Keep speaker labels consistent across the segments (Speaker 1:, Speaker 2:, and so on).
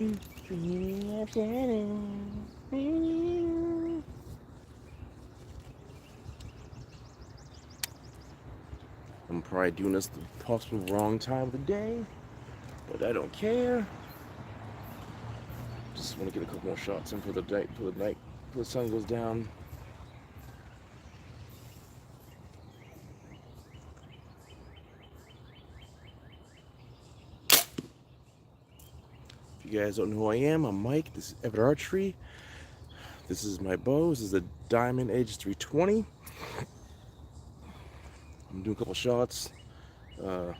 Speaker 1: I'm probably doing this the possible wrong time of the day, but I don't care. Just want to get a couple more shots in for the night, before the sun goes down. If you guys don't know who I am, I'm Mike. This is Everitt Archery. This is my bow. This is a Diamond Edge 320. I'm doing a couple shots. If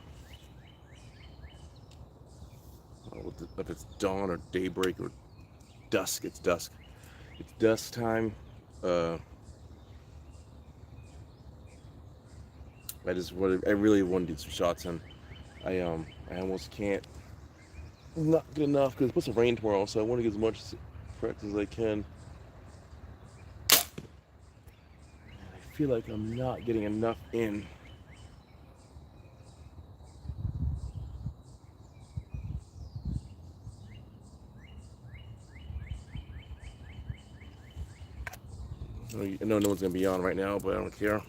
Speaker 1: it's dawn or daybreak or dusk, it's dusk. It's dusk time. I really want to get some shots in. I almost can't. Not good enough because it's supposed to rain tomorrow, so I want to get as much practice as I can. I feel like I'm not getting enough in. I know no one's gonna be on right now, but I don't care.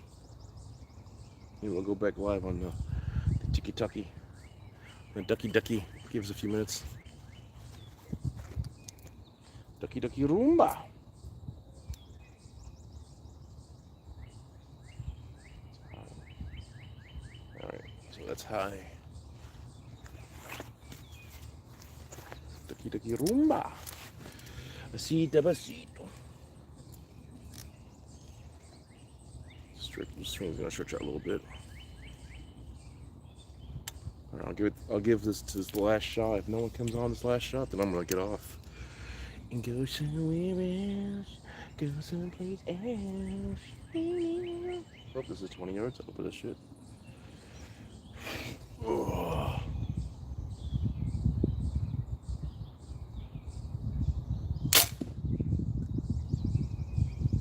Speaker 1: Maybe we'll go back live on the tiki-taki. The ducky. Give us a few minutes. Ducky Roomba. Alright, so that's high. Ducky Roomba. Besito. The string's gonna stretch out a little bit. Alright, I'll give this to this last shot. If no one comes on this last shot, then I'm gonna get off. And go somewhere else. Go someplace else. I hope this is 20 yards. I'll open this shit. Oh.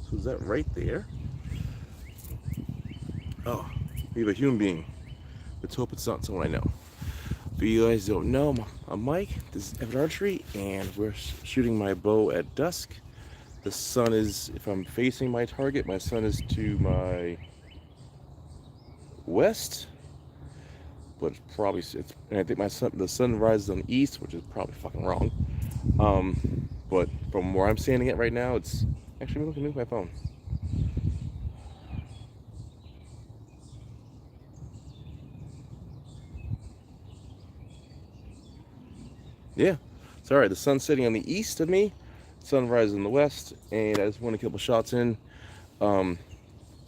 Speaker 1: So is that right there? Oh, we have a human being. Let's hope it's not someone I know. If you guys don't know, I'm Mike. This is Everitt Archery, and we're shooting my bow at dusk. The sun is, if I'm facing my target, my sun is to my west, but and I think the sun rises on the east, which is probably fucking wrong. But from where I'm standing at right now, it's actually looking at my phone. Yeah, sorry, the sun's setting on the east of me, sunrise in the west, and I just want to get a couple shots in.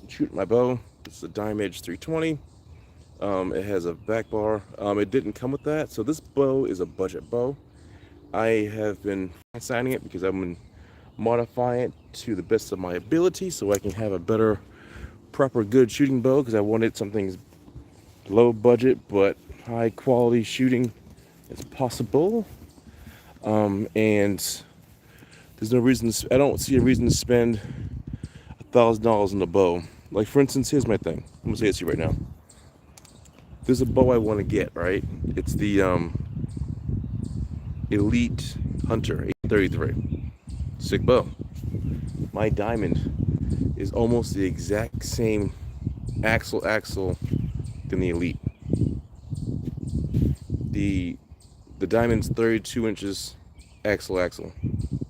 Speaker 1: Shooting my bow. It's a Diamond Edge 320. It has a back bar. It didn't come with that, so this bow is a budget bow. I have been signing it because I'm going to modify it to the best of my ability so I can have a better, proper, good shooting bow, because I wanted something low budget but high quality shooting as possible. And there's no reason I don't see a reason to spend $1,000 on a bow. Like, for instance, here's my thing. I'm gonna say it to you right now. There's a bow I want to get, right? It's the Elite Hunter 833. Sick bow. My diamond is almost the exact same axle than the Elite. The diamond's 32 inches axle.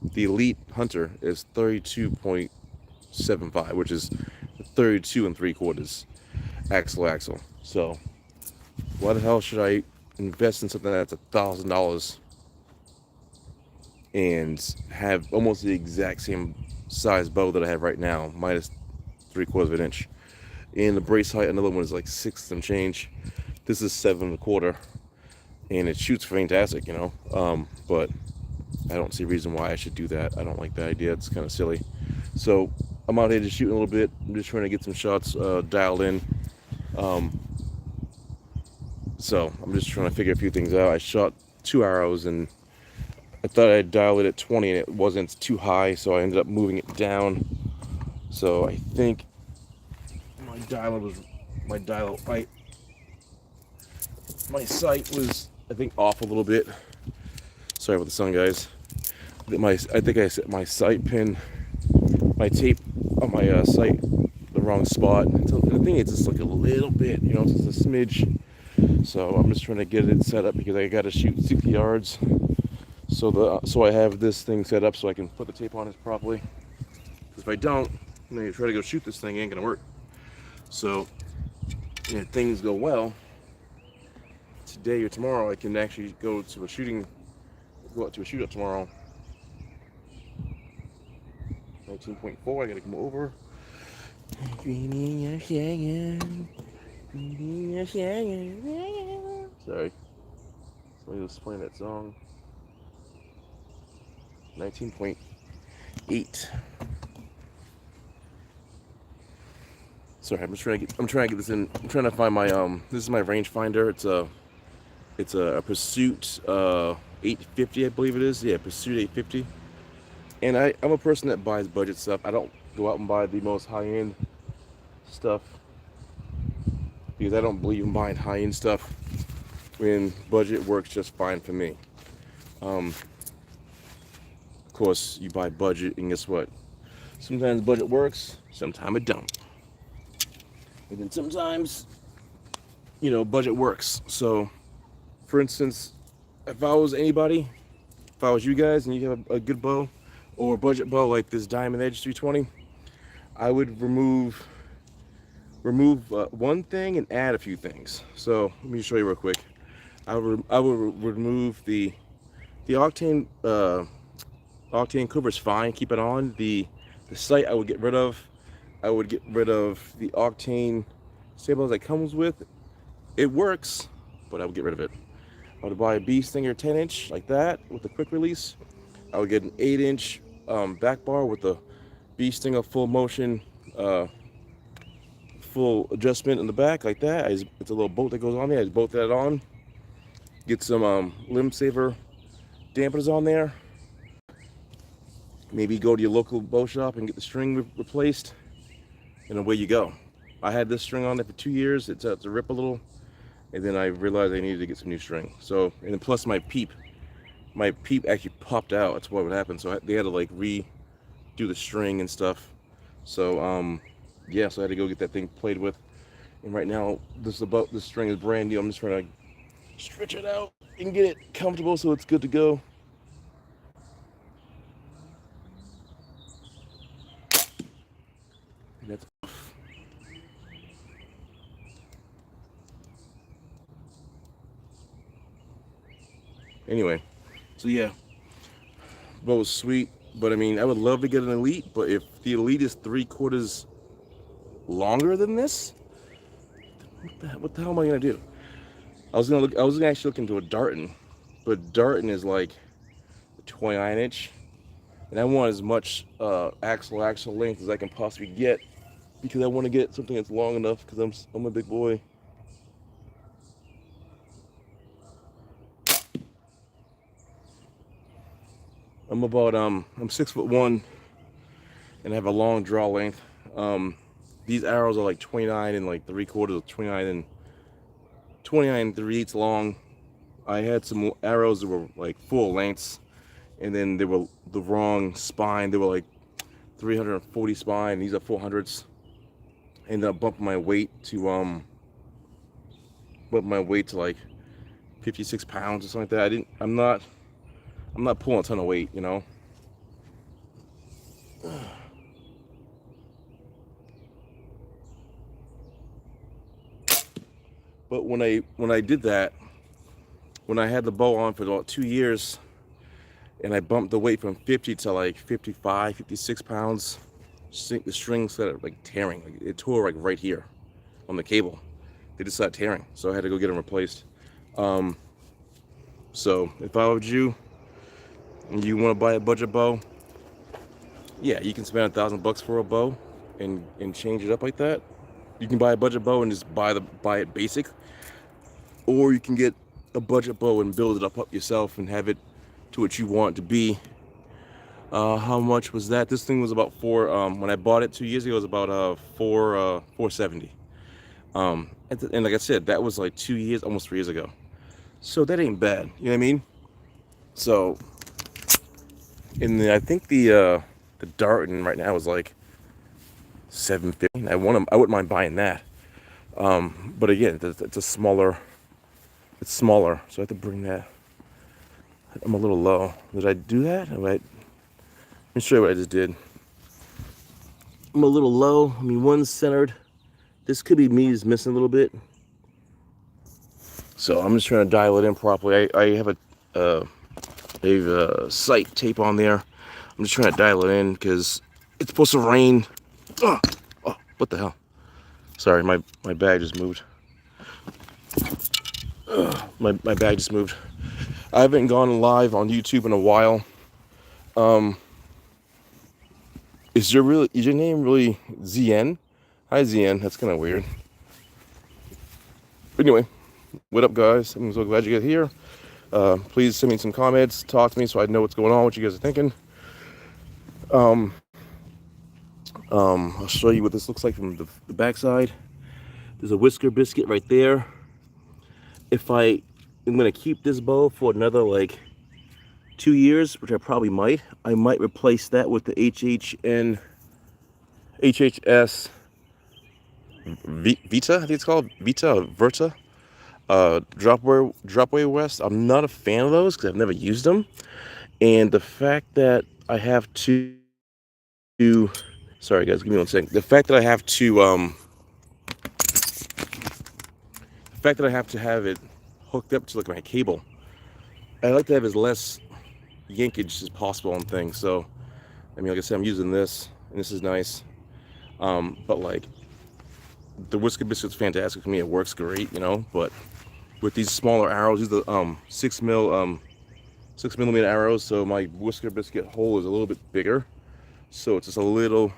Speaker 1: The Elite Hunter is 32.75, which is 32 3/4 axle. So why the hell should I invest in something that's $1,000 and have almost the exact same size bow that I have right now, minus 3/4 of an inch? And the brace height, another one is like 6 and change. This is 7 1/4, and it shoots fantastic, but I don't see a reason why I should do that. I don't like that idea. It's kind of silly. So I'm out here just shooting a little bit. I'm just trying to get some shots dialed in. So I'm just trying to figure a few things out. I shot 2 arrows, and I thought I'd dial it at 20, and it wasn't too high, so I ended up moving it down. So I think my sight was, I think, off a little bit. Sorry about the sun, guys. I think I set my sight pin, my tape on my sight the wrong spot. So the thing is, it's like a little bit, you know, it's just a smidge. So I'm just trying to get it set up because I got to shoot 60 yards. So I have this thing set up so I can put the tape on it properly. Because if I don't, you know, you try to go shoot this thing, it ain't gonna work. So, you know, if things go well, today or tomorrow, I can actually go out to a shootout tomorrow. 19.4, I gotta come over. Sorry. Somebody was playing that song. 19.8. Sorry, I'm trying to get this in. I'm trying to find my this is my rangefinder. It's a Pursuit 850, I believe it is. Yeah, Pursuit 850. And I'm a person that buys budget stuff. I don't go out and buy the most high-end stuff because I don't believe in buying high-end stuff when budget works just fine for me. Of course, you buy budget, and guess what? Sometimes budget works, sometimes it don't. And then sometimes, you know, budget works. So, for instance, if I was anybody, if I was you guys and you have a good bow or a budget bow like this Diamond Edge 320, I would remove one thing and add a few things. So let me show you real quick. I would remove the octane quiver is fine, keep it on. The sight I would get rid of. I would get rid of the octane stabilizer that comes with. It works, but I would get rid of it. I would buy a Bee Stinger 10-inch like that with a quick release. I would get an 8-inch back bar with a Bee Stinger full motion, full adjustment in the back like that. It's a little bolt that goes on there. I just bolt that on. Get some limb saver dampers on there. Maybe go to your local bow shop and get the string replaced, and away you go. I had this string on there for 2 years. It started to rip a little, and then I realized I needed to get some new string. So, and then plus my peep actually popped out. That's what would happen. So they had to like redo the string and stuff. So yeah, so I had to go get that thing played with. And right now this string is brand new. I'm just trying to stretch it out and get it comfortable so it's good to go. And that's anyway. So yeah, bow is sweet, but I mean, I would love to get an Elite, but if the Elite is 3/4 longer than this, what the hell am I gonna do? I was gonna actually look into a Darton, but Darton is like a 29-inch, and I want as much axle length as I can possibly get because I want to get something that's long enough because I'm a big boy. I'm 6'1" and I have a long draw length. These arrows are like 29 and like 3/4, 29 and 3/8 long. I had some arrows that were like full lengths, and then they were the wrong spine. They were like 340 spine. These are 400s. Ended up bumping my weight to like 56 pounds or something like that. I'm not pulling a ton of weight, you know. But when I did that, when I had the bow on for about 2 years, and I bumped the weight from 50 to like 55, 56 pounds, the string started like tearing. Like it tore like right here on the cable. They just started tearing, so I had to go get them replaced. So if I was you, and you want to buy a budget bow, yeah, you can spend $1,000 for a bow and change it up like that. You can buy a budget bow and just buy it basic, or you can get a budget bow and build it up yourself and have it to what you want it to be. How much was that? This thing was about when I bought it 2 years ago, it was about $470. And like I said, that was like 2 years, almost 3 years ago. So that ain't bad. You know what I mean? So, I think the Darton right now is like $750. I wouldn't mind buying that. But again, it's a smaller. It's smaller, so I have to bring that. I'm a little low. Did I do that? Let me show you what I just did. I'm a little low. I mean, one's centered. This could be me just missing a little bit. So I'm just trying to dial it in properly. I have a sight tape on there. I'm just trying to dial it in because it's supposed to rain. Oh, what the hell? Sorry, my bag just moved. My bag just moved. I haven't gone live on YouTube in a while. Is your name really ZN? Hi ZN. That's kind of weird. But anyway, what up, guys? I'm so glad you get here. Please send me some comments. Talk to me so I know what's going on, what you guys are thinking. I'll show you what this looks like from the backside. There's a whisker biscuit right there. If I'm gonna keep this bow for another like 2 years, which I probably might, I might replace that with the HHS Vita, I think it's called Vita or Verta. Dropway West. I'm not a fan of those because I've never used them, and the fact that I have to, sorry guys, give me 1 second. The fact that I have to have it hooked up to like my cable, I like to have as less yankage as possible on things. So I mean, like I said, I'm using this and this is nice, but like the whisker biscuit's fantastic for me. It works great, you know. But with these smaller arrows, these are the 6mm arrows, so my whisker biscuit hole is a little bit bigger, so it's just a little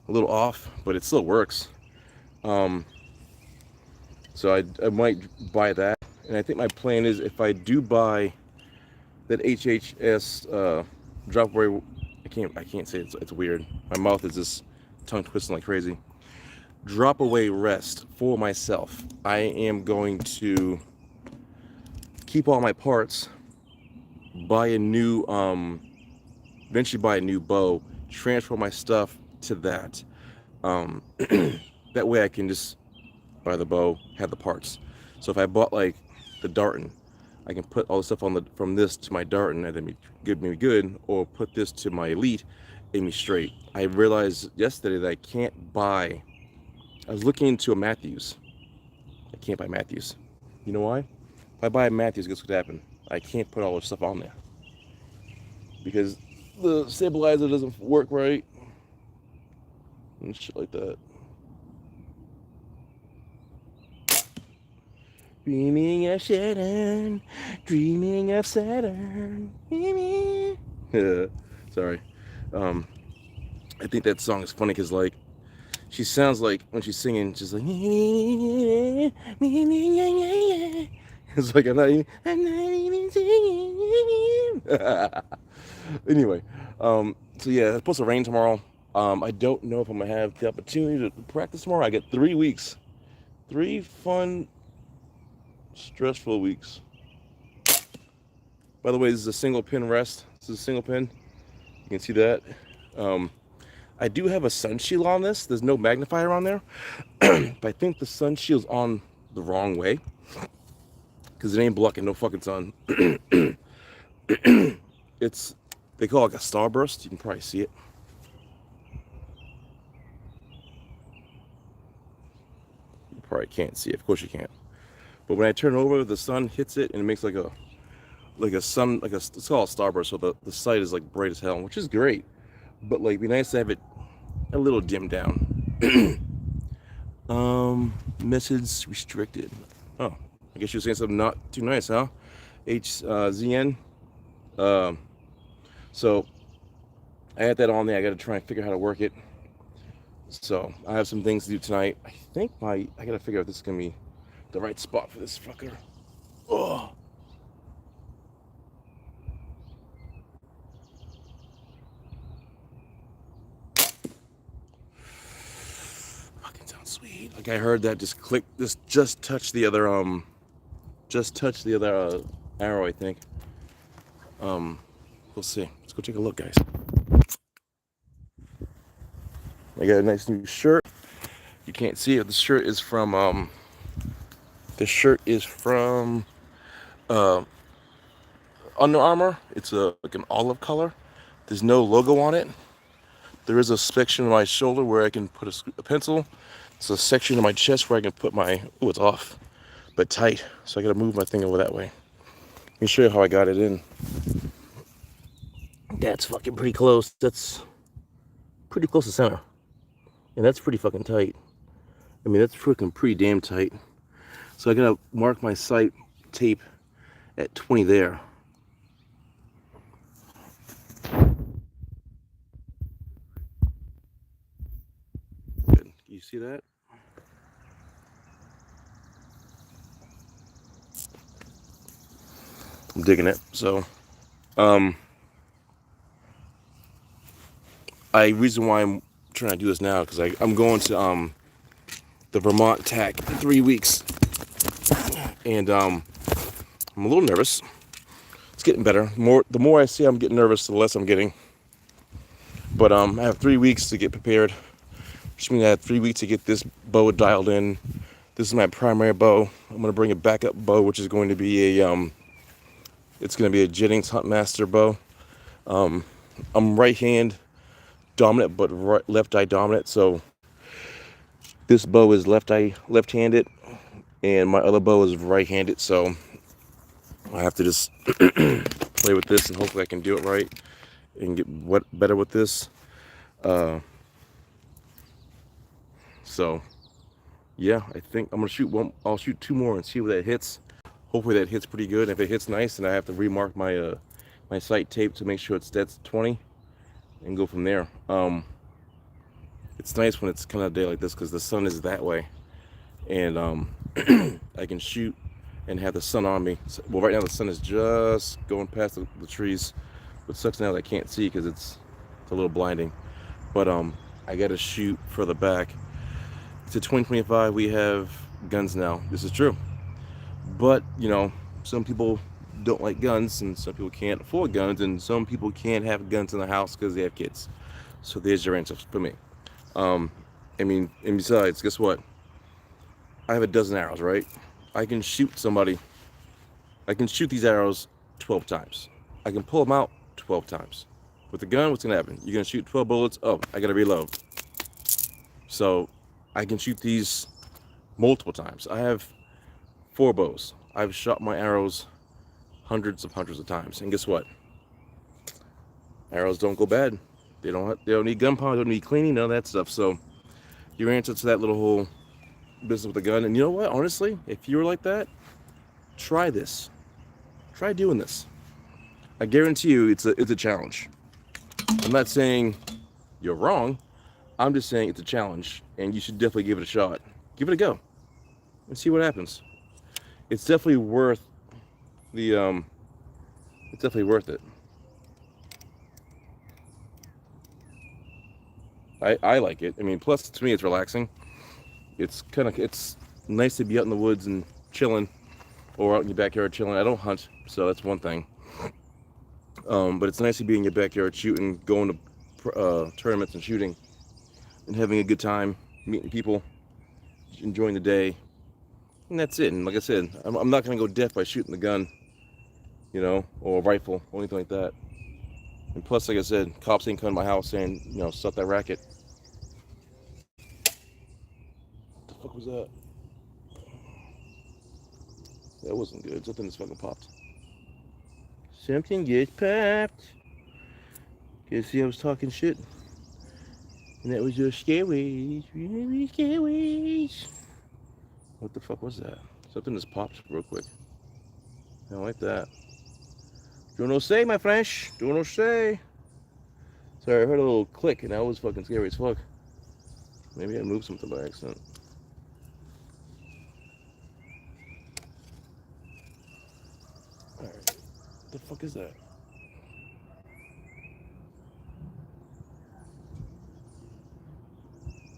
Speaker 1: off, but it still works. So I might buy that, and I think my plan is if I do buy that HHS dropway, I can't say it's weird. My mouth is just tongue twisting like crazy. Drop away rest for myself. I am going to keep all my parts, buy a new eventually buy a new bow, transfer my stuff to that. That way I can just buy the bow, have the parts. So if I bought like the Darton, I can put all the stuff from this to my Darton and then give me good, or put this to my Elite and me straight. I realized yesterday that I can't buy. I was looking into a Matthews. I can't buy Matthews. You know why? If I buy a Matthews, guess what happened? I can't put all the stuff on there because the stabilizer doesn't work right and shit like that. Dreaming of Saturn, dreaming of Saturn. Sorry. I think that song is funny because like she sounds like when she's singing, she's like it's like I'm not even singing. Anyway, so yeah, it's supposed to rain tomorrow. I don't know if I'm gonna have the opportunity to practice tomorrow. I get 3 weeks, 3 fun, stressful weeks. By the way, this is a single pin rest. This is a single pin. You can see that. I do have a sun shield on this. There's no magnifier on there, but I think the sun shield's on the wrong way because it ain't blocking no fucking sun. It's, they call it like a starburst. You can probably see it. You probably can't see it. Of course you can't. But when I turn over, the sun hits it and it makes like a sun, it's called a starburst. So the sight is like bright as hell, which is great. But like, it'd be nice to have it a little dimmed down. Methods restricted. Oh, I guess you're saying something not too nice, huh? ZN. So I had that on there. I got to try and figure out how to work it. So I have some things to do tonight. I think I got to figure out if this is gonna be the right spot for this fucker. Oh. Sweet. Like I heard that just click, just touch the other arrow, I think. We'll see. Let's go take a look, guys. I got a nice new shirt. You can't see it. The shirt is from uh, Under Armour. It's like an olive color. There's no logo on it. There is a section on my shoulder where I can put a pencil. It's a section on my chest where I can put my, oh, it's off, but tight. So I gotta move my thing over that way. Let me show you how I got it in. That's fucking pretty close. That's pretty close to center. And that's pretty fucking tight. I mean, that's freaking pretty damn tight. So I gotta mark my sight tape at 20 there. Good. You see that? I'm digging it. So, reason why I'm trying to do this now because I'm going to the Vermont TAC in 3 weeks, and I'm a little nervous. It's getting better. The more I see I'm getting nervous, the less I'm getting. But I have 3 weeks to get prepared, which means I have 3 weeks to get this bow dialed in. This is my primary bow. I'm gonna bring a backup bow, which is going to be it's gonna be a Jennings Huntmaster bow. I'm right hand dominant, but left eye dominant. So this bow is left-handed, and my other bow is right-handed. So I have to just play with this, and hopefully I can do it right and get better with this. So yeah, I think I'm gonna shoot one. I'll shoot 2 more and see where that hits. Hopefully that hits pretty good. If it hits nice, then I have to remark my my sight tape to make sure that's 20, and go from there. It's nice when it's kind of a day like this because the sun is that way, and I can shoot and have the sun on me. So, well, right now the sun is just going past the trees, but sucks now that I can't see because it's a little blinding. But I got to shoot further back. To 2025, we have guns now. This is true, but you know, some people don't like guns, and some people can't afford guns, and some people can't have guns in the house because they have kids. So there's your answer for me. I mean, and besides, guess what? I have a dozen arrows, right? I can shoot somebody. I can shoot these arrows 12 times. I can pull them out 12 times. With the gun, what's gonna happen? You're gonna shoot 12 bullets. Oh, I gotta reload. So I can shoot these multiple times. I have 4 bows. I've shot my arrows hundreds of times. And guess what? Arrows don't go bad. They don't need gunpowder, don't need cleaning, none of that stuff. So your answer to that little whole business with the gun. And you know what? Honestly, if you were like that, try this. Try doing this. I guarantee you it's a challenge. I'm not saying you're wrong. I'm just saying it's a challenge, and you should definitely give it a shot. Give it a go and see what happens. It's definitely worth the it's definitely worth it. I like it. I mean, plus to me it's relaxing. It's nice to be out in the woods and chilling, or out in your backyard chilling. I don't hunt, so that's one thing. But it's nice to be in your backyard shooting, going to tournaments and shooting, and having a good time, meeting people, enjoying the day, and that's it. And like I said, I'm not gonna go deaf by shooting the gun, you know, or a rifle or anything like that. And plus, like I said, cops ain't coming to my house saying, you know, stop that racket. What the fuck was that? That wasn't good. Something just fucking popped. Something just popped. You see, I was talking shit. And that was your scareways. Really scareways. What the fuck was that? Something just popped real quick. I don't like that. Do no say, my French. Do no say. Sorry, I heard a little click and that was fucking scary as fuck. Maybe I moved something by accident. Alright. What the fuck is that?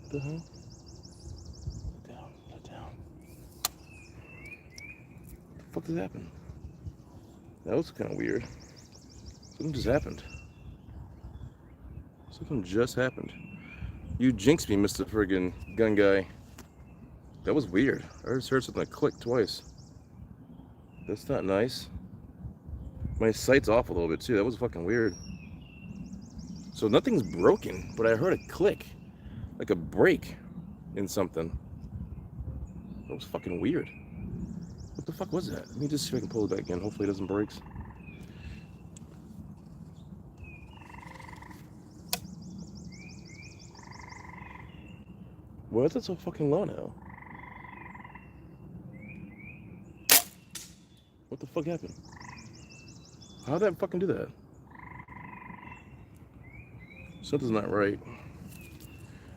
Speaker 1: What the hell? Put down. Put down. What the fuck just happened? That was kind of weird. Something just happened. Something just happened. You jinxed me, Mr. Friggin' gun guy. That was weird. I just heard something click twice. That's not nice. My sight's off a little bit too. That was fucking weird. So nothing's broken, but I heard a click. Like a break in something. That was fucking weird. What the fuck was that? Let me just see if I can pull it back again. Hopefully it doesn't break. Why is it so fucking low now? What the fuck happened? How'd that fucking do that? Something's not right.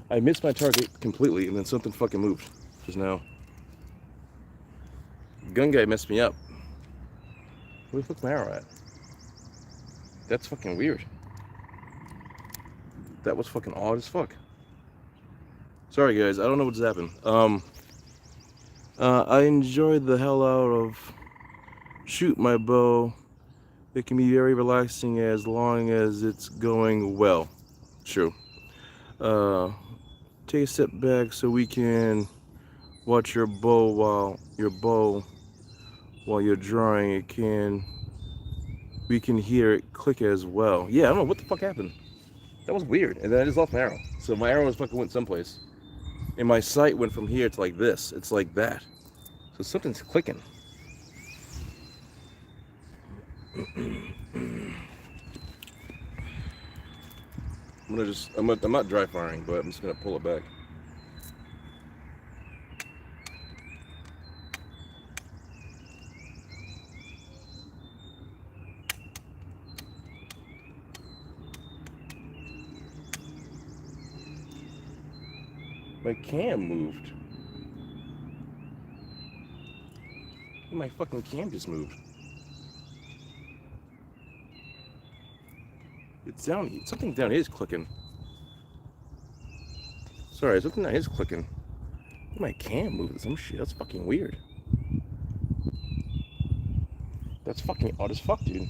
Speaker 1: I missed my target completely and then something fucking moved just now. Gun guy messed me up. Where the fuck's my arrow at? That's fucking weird. That was fucking odd as fuck. Sorry guys, I don't know what's happened. I enjoyed the hell out of shoot my bow. It can be very relaxing as long as it's going well. True. Take a step back so we can watch your bow while you're drawing. We can hear it click as well. Yeah, I don't know what the fuck happened. That was weird. And then I just lost my arrow. So my arrow fucking went someplace. And my sight went from here to like this. It's like that. So something's clicking. I'm not dry firing, but I'm just gonna pull it back. My cam moved. My fucking cam just moved. It's down. Something down here is clicking. Sorry, something down here is clicking. My cam moved. Some shit. That's fucking weird. That's fucking odd as fuck, dude.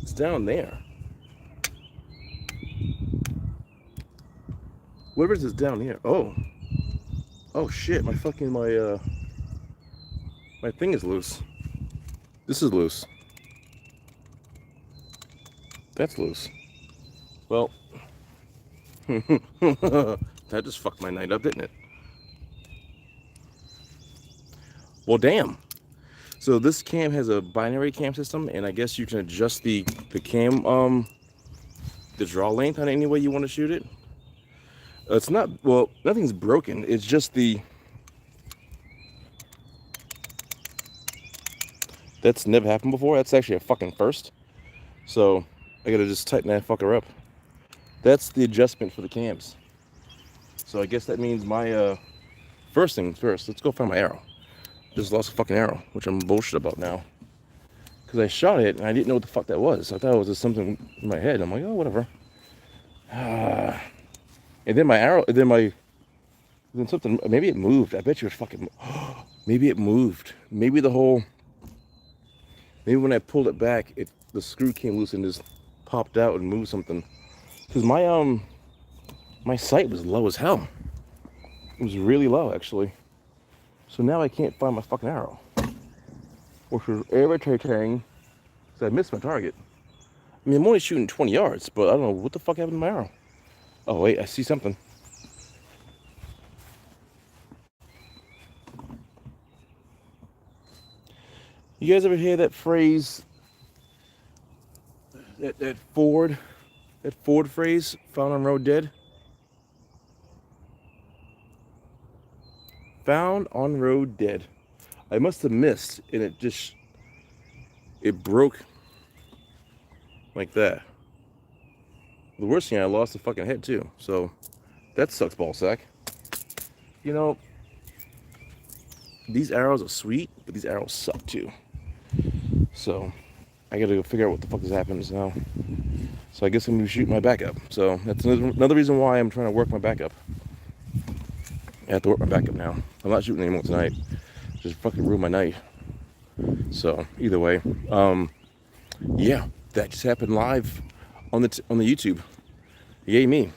Speaker 1: It's down there. Whatever is down here? Oh. Oh shit, my fucking, my thing is loose. This is loose. That's loose. Well, that just fucked my night up, didn't it? Well, damn. So this cam has a binary cam system, and I guess you can adjust the cam, the draw length on any way you want to shoot it. It's not, well, nothing's broken. It's just that's never happened before. That's actually a fucking first. So I gotta just tighten that fucker up. That's the adjustment for the cams. So I guess that means my, first things first, let's go find my arrow. Just lost a fucking arrow, which I'm bullshit about now. Because I shot it and I didn't know what the fuck that was. I thought it was just something in my head. I'm like, oh, whatever. And then my arrow, then something, maybe it moved. I bet you it fucking, maybe it moved. Maybe when I pulled it back, the screw came loose and just popped out and moved something. Because my sight was low as hell. It was really low, actually. So now I can't find my fucking arrow. Which was irritating, because I missed my target. I mean, I'm only shooting 20 yards, but I don't know what the fuck happened to my arrow. Oh wait, I see something. You guys ever hear that phrase, that Ford phrase, found on road dead? Found on road dead. I must have missed, and it broke like that. The worst thing, I lost the fucking head too. So that sucks ballsack. You know, these arrows are sweet, but these arrows suck too. So I gotta go figure out what the fuck is happening now. So I guess I'm gonna be shooting my backup. So that's another reason why I'm trying to work my backup. I have to work my backup now. I'm not shooting anymore tonight. Just fucking ruined my night. So either way, yeah, that just happened live on the YouTube. Yay me.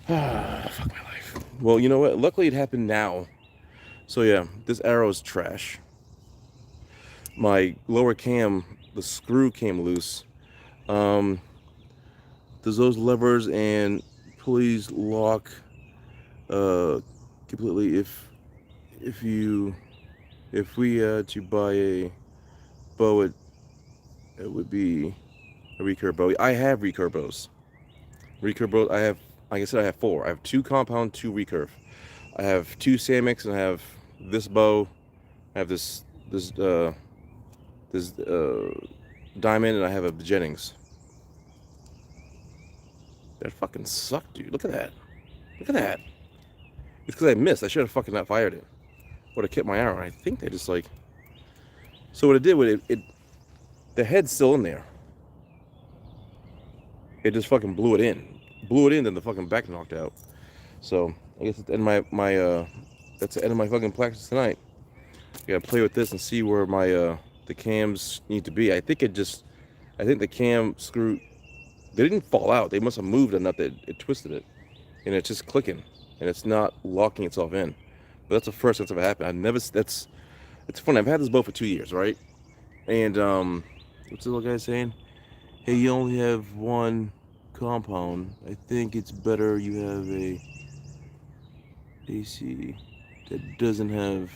Speaker 1: Fuck my life. Well, you know what? Luckily it happened now. So yeah, this arrow is trash. My lower cam, the screw came loose. Does those levers and pulleys lock completely if we had to buy a bow, it would be a recurve bow. I have recurve bows. Recurve bows. I have, like I said, I have 4. I have 2 compound, 2 recurve. I have 2 Samics, and I have this bow. I have this diamond, and I have a Jennings. That fucking sucked, dude. Look at that. Look at that. It's because I missed. I should have fucking not fired it. Would have kept my arrow. I think they just like. So what it did with it, the head's still in there. It just fucking blew it in. Blew it in, then the fucking back knocked out. So I guess at the end of my that's the end of my fucking practice tonight. I gotta play with this and see where my the cams need to be. I think the cam screw, they didn't fall out. They must have moved enough that it twisted it, and it's just clicking, and it's not locking itself in. But that's the first that's ever happened. It's funny. I've had this bow for 2 years, right? And what's the little guy saying? Hey, you only have 1 compound. I think it's better you have a AC that doesn't have.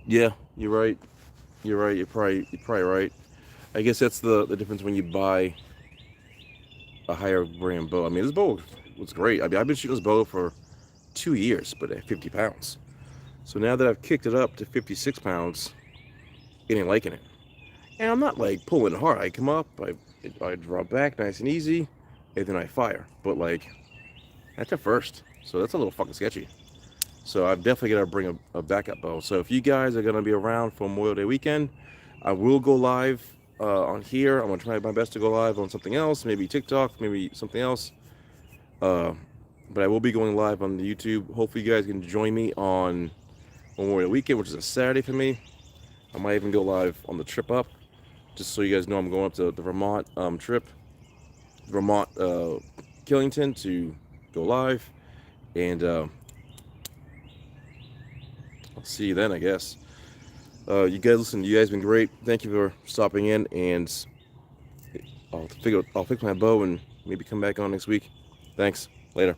Speaker 1: Yeah, you're right. You're right. You're probably right. I guess that's the difference when you buy a higher brand bow. I mean, this bow was great. I mean, I've been shooting this bow for 2 years, but at 50 pounds. So now that I've kicked it up to 56 pounds, it ain't liking it. And I'm not like pulling hard. I come up, I drop back nice and easy, and then I fire. But like, that's at first. So that's a little fucking sketchy. So I've definitely got to bring a backup bow. So if you guys are going to be around for Memorial Day weekend, I will go live on here. I'm going to try my best to go live on something else, maybe TikTok, maybe something else. But I will be going live on the YouTube. Hopefully you guys can join me on Memorial Weekend, which is a Saturday for me. I might even go live on the trip up, just so you guys know I'm going up to the Vermont trip, Vermont Killington, to go live. And I'll see you then, I guess. You guys listen. You guys been great. Thank you for stopping in, and I'll fix my bow and maybe come back on next week. Thanks. Later.